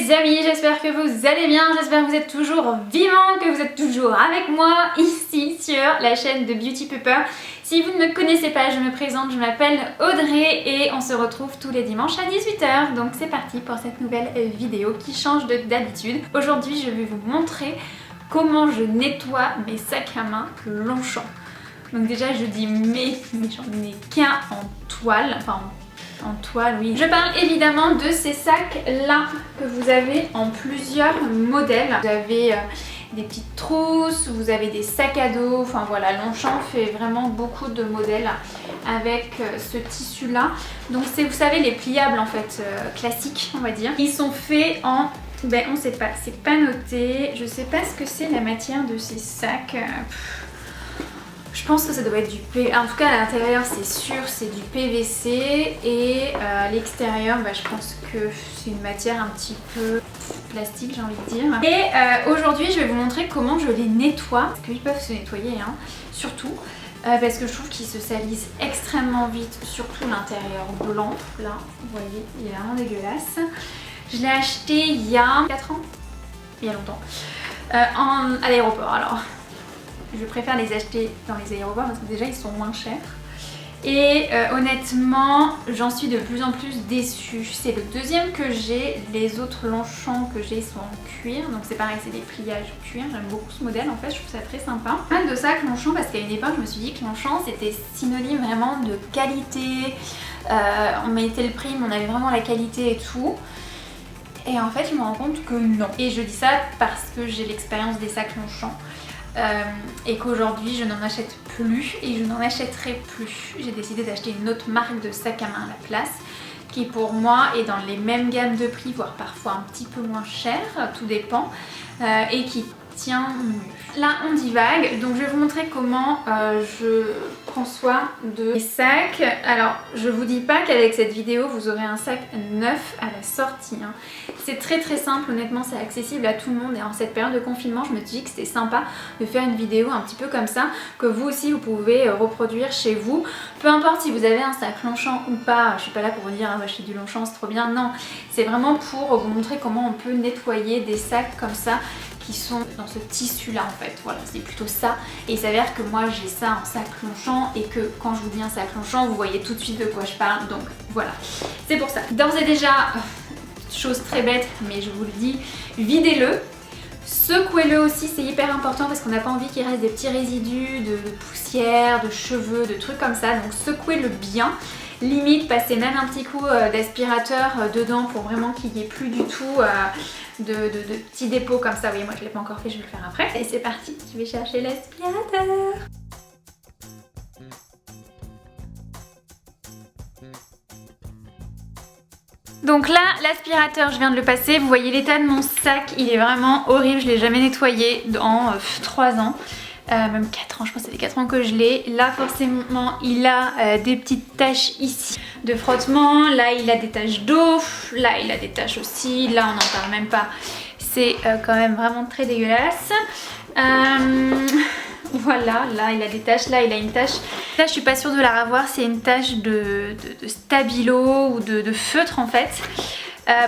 les amis, j'espère que vous allez bien, j'espère que vous êtes toujours vivants, que vous êtes toujours avec moi ici sur la chaîne de Beauty Pepper. Si vous ne me connaissez pas, je me présente, je m'appelle Audrey et on se retrouve tous les dimanches à 18 h. Donc c'est parti pour cette nouvelle vidéo qui change d'habitude. Aujourd'hui je vais vous montrer comment je nettoie mes sacs à main Longchamp. Donc déjà je dis mais j'en ai qu'un en toile, enfin en toile, oui. Je parle évidemment de ces sacs là que vous avez en plusieurs modèles. Vous avez des petites trousses, vous avez des sacs à dos, enfin voilà, Longchamp fait vraiment beaucoup de modèles avec ce tissu là. Donc c'est, vous savez, les pliables en fait, classiques on va dire. Ils sont faits en, ben on sait pas, c'est pas noté, je sais pas ce que c'est la matière de ces sacs. Je pense que ça doit être du PVC, en tout cas à l'intérieur c'est sûr c'est du PVC et à l'extérieur bah, je pense que c'est une matière un petit peu plastique j'ai envie de dire. Et aujourd'hui je vais vous montrer comment je les nettoie, parce qu'ils peuvent se nettoyer hein, surtout parce que je trouve qu'ils se salissent extrêmement vite, surtout l'intérieur blanc, là vous voyez il est vraiment dégueulasse. Je l'ai acheté il y a 4 ans, il y a longtemps, à l'aéroport alors. Je préfère les acheter dans les aéroports parce que déjà ils sont moins chers. Et honnêtement, j'en suis de plus en plus déçue. C'est le deuxième que j'ai. Les autres Longchamp que j'ai sont en cuir. Donc c'est pareil, c'est des pliages cuir. J'aime beaucoup ce modèle en fait, je trouve ça très sympa. Pas mal de sacs Longchamp parce qu'à une époque je me suis dit que Longchamp c'était synonyme vraiment de qualité. On mettait le prix mais on avait vraiment la qualité et tout. Et en fait je me rends compte que non. Et je dis ça parce que j'ai l'expérience des sacs Longchamp. Et qu'aujourd'hui je n'en achète plus et je n'en achèterai plus. J'ai décidé d'acheter une autre marque de sac à main à la place qui pour moi est dans les mêmes gammes de prix, voire parfois un petit peu moins cher, tout dépend, et qui tient mieux. Là on divague, donc je vais vous montrer comment je prends soin de mes sacs. Alors je vous dis pas qu'avec cette vidéo vous aurez un sac neuf à la sortie hein. C'est très très simple, honnêtement c'est accessible à tout le monde et en cette période de confinement je me suis dit que c'était sympa de faire une vidéo un petit peu comme ça que vous aussi vous pouvez reproduire chez vous. Peu importe si vous avez un sac Longchamp ou pas, je suis pas là pour vous dire ah, bah, je fais du Longchamp c'est trop bien, non. C'est vraiment pour vous montrer comment on peut nettoyer des sacs comme ça qui sont dans ce tissu là en fait, voilà c'est plutôt ça. Et il s'avère que moi j'ai ça en sac Longchamp et que quand je vous dis un sac Longchamp vous voyez tout de suite de quoi je parle, donc voilà c'est pour ça. D'ores et déjà, chose très bête mais je vous le dis, videz-le, secouez-le aussi, c'est hyper important parce qu'on n'a pas envie qu'il reste des petits résidus de poussière, de cheveux, de trucs comme ça, donc secouez-le bien. Limite passez même un petit coup d'aspirateur dedans pour vraiment qu'il n'y ait plus du tout de petits dépôts comme ça. Oui moi je l'ai pas encore fait, je vais le faire après. Et c'est parti, je vais chercher l'aspirateur. Donc là, l'aspirateur, je viens de le passer. Vous voyez l'état de mon sac, il est vraiment horrible. Je ne l'ai jamais nettoyé dans 3 ans. Même 4 ans, je pense que ça fait 4 ans que je l'ai. Là forcément il a des petites taches ici de frottement. Là il a des taches d'eau. Là il a des taches aussi. Là on n'en parle même pas. C'est quand même vraiment très dégueulasse. Voilà, là il a des taches, là il a une tache. Là je suis pas sûre de la revoir, c'est une tache de stabilo ou de feutre en fait.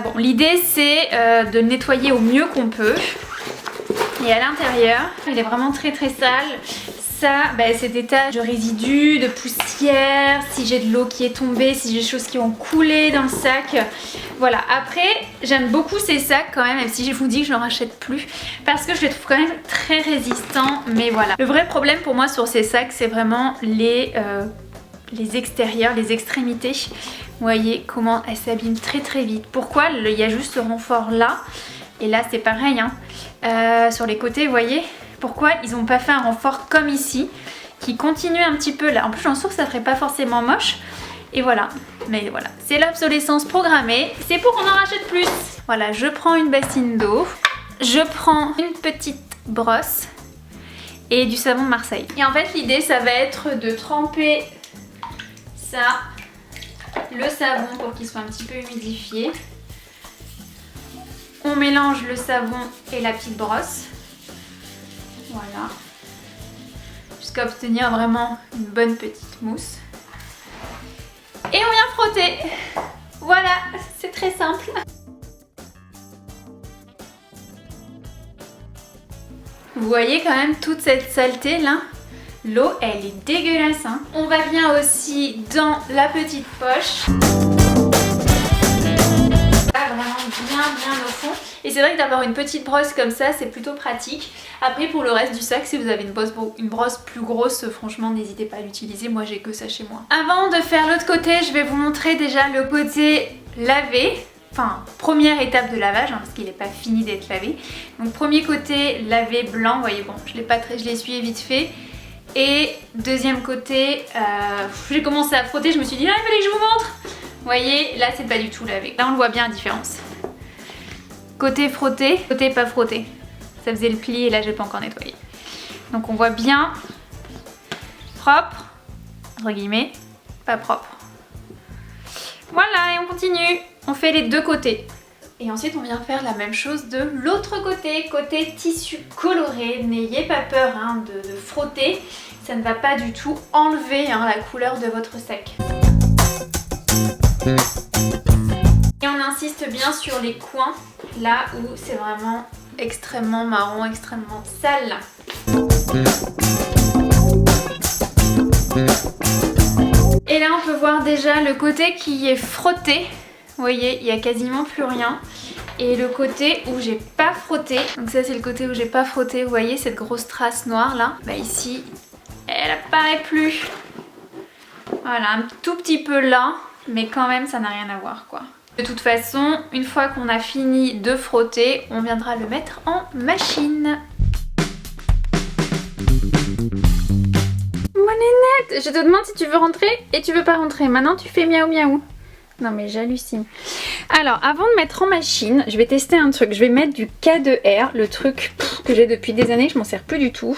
Bon l'idée c'est de le nettoyer au mieux qu'on peut. Et à l'intérieur, il est vraiment très très sale. Ça, bah, c'est des taches de résidus, de poussière, si j'ai de l'eau qui est tombée, si j'ai des choses qui ont coulé dans le sac. Voilà, après, j'aime beaucoup ces sacs quand même si je vous dis que je n'en rachète plus. Parce que je les trouve quand même très résistants, mais voilà. Le vrai problème pour moi sur ces sacs, c'est vraiment les extérieurs, les extrémités. Vous voyez comment elles s'abîment très très vite. Pourquoi? Il y a juste ce renfort là. Et là c'est pareil hein. Sur les côtés vous voyez pourquoi ils n'ont pas fait un renfort comme ici qui continue un petit peu là. En plus j'en suis sûre que ça ferait pas forcément moche. Et voilà, mais voilà, c'est l'obsolescence programmée, c'est pour qu'on en rachète plus. Voilà, je prends une bassine d'eau, je prends une petite brosse et du savon de Marseille. Et en fait l'idée ça va être de tremper ça, le savon pour qu'il soit un petit peu humidifié. On mélange le savon et la petite brosse. Voilà. Jusqu'à obtenir vraiment une bonne petite mousse. Et on vient frotter. Voilà, c'est très simple. Vous voyez quand même toute cette saleté là? L'eau elle est dégueulasse hein. On va bien aussi dans la petite poche. Vraiment bien au fond. Et c'est vrai que d'avoir une petite brosse comme ça c'est plutôt pratique. Après pour le reste du sac, si vous avez une brosse plus grosse, franchement n'hésitez pas à l'utiliser, moi j'ai que ça chez moi. Avant de faire l'autre côté, je vais vous montrer déjà le côté lavé. Enfin, première étape de lavage hein, parce qu'il n'est pas fini d'être lavé. Donc premier côté lavé blanc, vous voyez bon, je l'ai essuyé vite fait. Et deuxième côté, j'ai commencé à frotter, je me suis dit ah il fallait que je vous montre. Vous voyez, là c'est pas du tout lavé. Là on le voit bien la différence. Côté frotté, côté pas frotté. Ça faisait le pli et là j'ai pas encore nettoyé. Donc on voit bien propre, entre guillemets, pas propre. Voilà et on continue. On fait les deux côtés. Et ensuite on vient faire la même chose de l'autre côté, côté tissu coloré. N'ayez pas peur hein, de frotter, ça ne va pas du tout enlever hein, la couleur de votre sac. Et on insiste bien sur les coins, là où c'est vraiment extrêmement marron, extrêmement sale. Et là on peut voir déjà le côté qui est frotté. Vous voyez, il n'y a quasiment plus rien. Et le côté où j'ai pas frotté, donc ça c'est le côté où j'ai pas frotté, vous voyez cette grosse trace noire là, bah ici, elle apparaît plus. Voilà, un tout petit peu là, mais quand même ça n'a rien à voir quoi. De toute façon, une fois qu'on a fini de frotter, on viendra le mettre en machine. Mon nénette, je te demande si tu veux rentrer et tu veux pas rentrer. Maintenant tu fais miaou miaou. Non mais j'hallucine. Alors avant de mettre en machine, je vais tester un truc. Je vais mettre du K2R, le truc que j'ai depuis des années, je m'en sers plus du tout.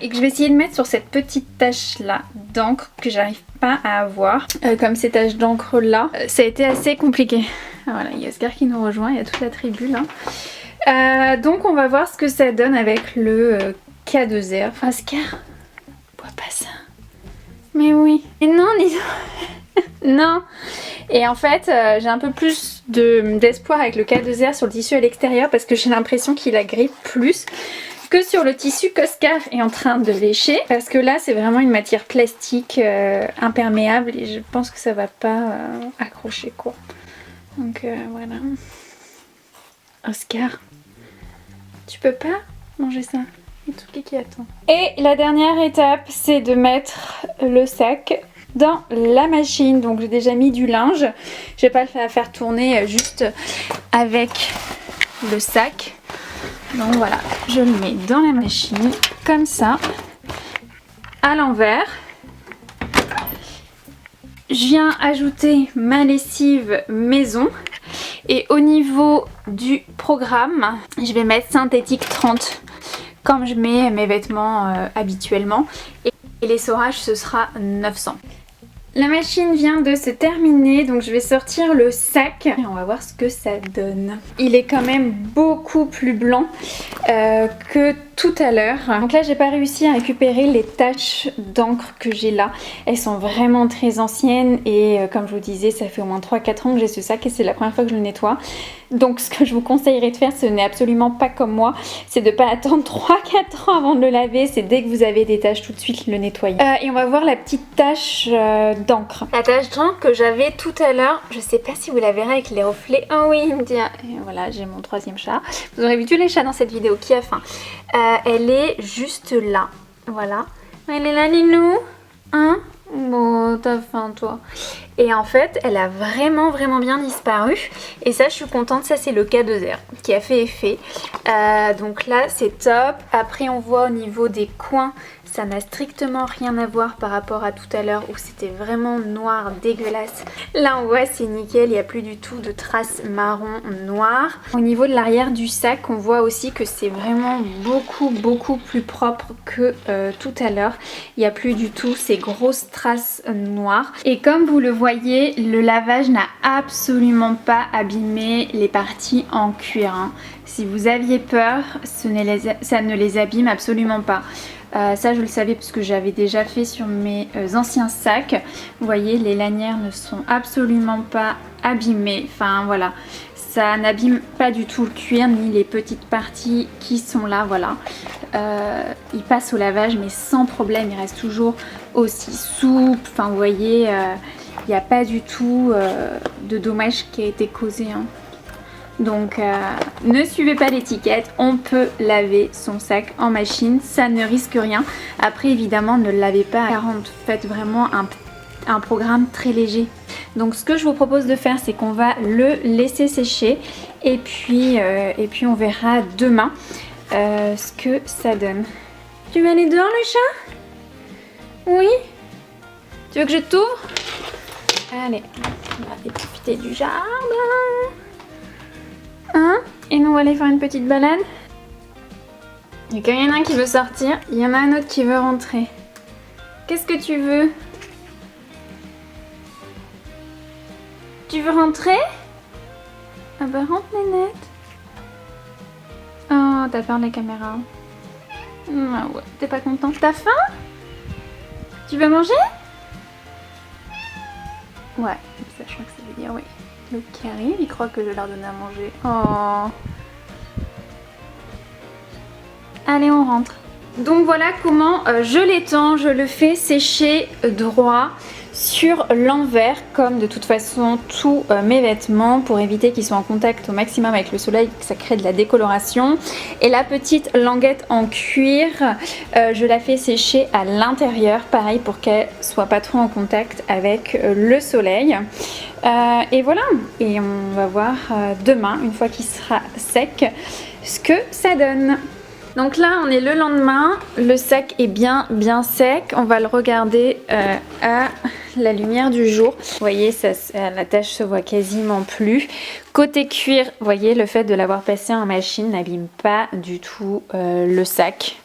Et que je vais essayer de mettre sur cette petite tache là d'encre que j'arrive pas à avoir. Comme ces taches d'encre là, ça a été assez compliqué. Ah, voilà, il y a Oscar qui nous rejoint, il y a toute la tribu là. Donc on va voir ce que ça donne avec le K2R. Oscar, bois pas ça. Mais oui. Et non, non. Et en fait j'ai un peu plus d'espoir avec le K2R sur le tissu à l'extérieur parce que j'ai l'impression qu'il agrippe plus que sur le tissu qu'Oscar est en train de lécher, parce que là c'est vraiment une matière plastique imperméable et je pense que ça va pas accrocher quoi. Donc voilà. Oscar, tu peux pas manger ça? Il y a tout qui attend. Et la dernière étape c'est de mettre le sac dans la machine. Donc j'ai déjà mis du linge, je vais pas le faire tourner juste avec le sac. Donc voilà, je le mets dans la machine comme ça, à l'envers. Je viens ajouter ma lessive maison et au niveau du programme, je vais mettre synthétique 30 comme je mets mes vêtements habituellement et l'essorage ce sera 900. La machine vient de se terminer, donc je vais sortir le sac et on va voir ce que ça donne. Il est quand même beaucoup plus blanc que tout à l'heure. Donc là j'ai pas réussi à récupérer les taches d'encre que j'ai là. Elles sont vraiment très anciennes et comme je vous disais ça fait au moins 3-4 ans que j'ai ce sac et c'est la première fois que je le nettoie. Donc ce que je vous conseillerais de faire, ce n'est absolument pas comme moi, c'est de pas attendre 3-4 ans avant de le laver, c'est dès que vous avez des taches tout de suite le nettoyer. Et on va voir la petite tache d'encre. La tache d'encre que j'avais tout à l'heure, je sais pas si vous la verrez avec les reflets. Oh oui, India. Et voilà, j'ai mon troisième chat. Vous aurez vu tous les chats dans cette vidéo, qui a faim. Elle est juste là, voilà. Elle est là, Lilou. Hein? Bon, t'as faim toi. Et en fait elle a vraiment bien disparu et ça je suis contente, ça c'est le K2R qui a fait effet. Donc là c'est top. Après on voit au niveau des coins ça n'a strictement rien à voir par rapport à tout à l'heure où c'était vraiment noir dégueulasse. Là on voit c'est nickel, il n'y a plus du tout de traces marron noir. Au niveau de l'arrière du sac on voit aussi que c'est vraiment beaucoup plus propre que tout à l'heure. Il n'y a plus du tout ces grosses traces noires et comme vous le voyez le lavage n'a absolument pas abîmé les parties en cuir hein. Si vous aviez peur ça ne les abîme absolument pas. Ça je le savais parce que j'avais déjà fait sur mes anciens sacs. Vous voyez les lanières ne sont absolument pas abîmées. Enfin voilà, ça n'abîme pas du tout le cuir ni les petites parties qui sont là, voilà. Il passe au lavage mais sans problème, il reste toujours aussi souple. Enfin vous voyez, il n'y a pas du tout de dommage qui a été causé, hein. Donc ne suivez pas l'étiquette, on peut laver son sac en machine, ça ne risque rien. Après évidemment ne le lavez pas à 40, faites vraiment un programme très léger. Donc ce que je vous propose de faire, c'est qu'on va le laisser sécher et puis on verra demain ce que ça donne. Tu veux aller dehors le chat? Oui? Tu veux que je t'ouvre? Allez, on va aller profiter du jardin. Hein? Et nous on va aller faire une petite balade. Et quand il y en a un qui veut sortir, il y en a un autre qui veut rentrer. Qu'est-ce que tu veux? Tu veux rentrer? Ah bah rentre Nénette. Oh, t'as peur de la caméra. Ah ouais, t'es pas contente? T'as faim? Tu veux manger? Ouais, ça je crois que ça veut dire oui. Le qui arrive, il croit que je vais leur donner à manger. Oh. Allez, on rentre. Donc voilà comment je l'étends, je le fais sécher droit sur l'envers comme de toute façon tous mes vêtements pour éviter qu'ils soient en contact au maximum avec le soleil, que ça crée de la décoloration. Et la petite languette en cuir, je la fais sécher à l'intérieur, pareil pour qu'elle soit pas trop en contact avec le soleil. Et voilà, et on va voir demain, une fois qu'il sera sec, ce que ça donne. Donc là on est le lendemain, le sac est bien sec, on va le regarder à la lumière du jour. Vous voyez, la tache se voit quasiment plus. Côté cuir, vous voyez, le fait de l'avoir passé en machine n'abîme pas du tout le sac.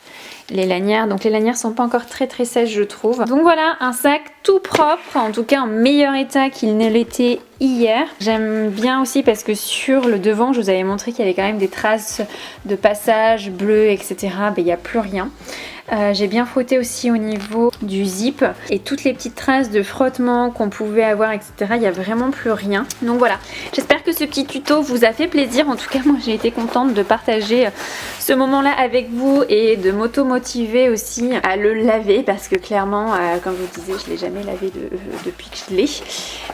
Les lanières, donc les lanières sont pas encore très sèches je trouve. Donc voilà, un sac tout propre, en tout cas en meilleur état qu'il ne l'était hier. J'aime bien aussi parce que sur le devant, je vous avais montré qu'il y avait quand même des traces de passage bleu, etc. Ben, il n'y a plus rien. J'ai bien frotté aussi au niveau du zip et toutes les petites traces de frottement qu'on pouvait avoir, etc. Il n'y a vraiment plus rien. Donc voilà, j'espère que ce petit tuto vous a fait plaisir. En tout cas, moi j'ai été contente de partager ce moment-là avec vous et de m'auto-motiver aussi à le laver parce que clairement, comme je vous disais, je ne l'ai jamais lavé depuis que je l'ai.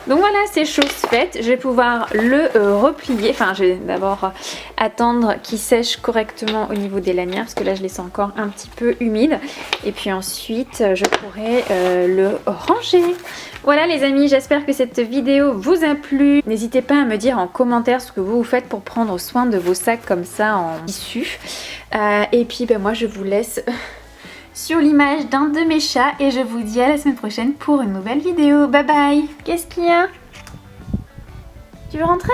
Donc voilà, c'est chose faite. Je vais pouvoir le replier. Enfin, je vais d'abord attendre qu'il sèche correctement au niveau des lanières parce que là je les sens encore un petit peu humides. Et puis ensuite je pourrai le ranger. Voilà les amis, j'espère que cette vidéo vous a plu. N'hésitez pas à me dire en commentaire ce que vous faites pour prendre soin de vos sacs comme ça en tissu. Et puis ben, moi je vous laisse sur l'image d'un de mes chats et je vous dis à la semaine prochaine pour une nouvelle vidéo. Bye bye. Qu'est-ce qu'il y a? Tu veux rentrer?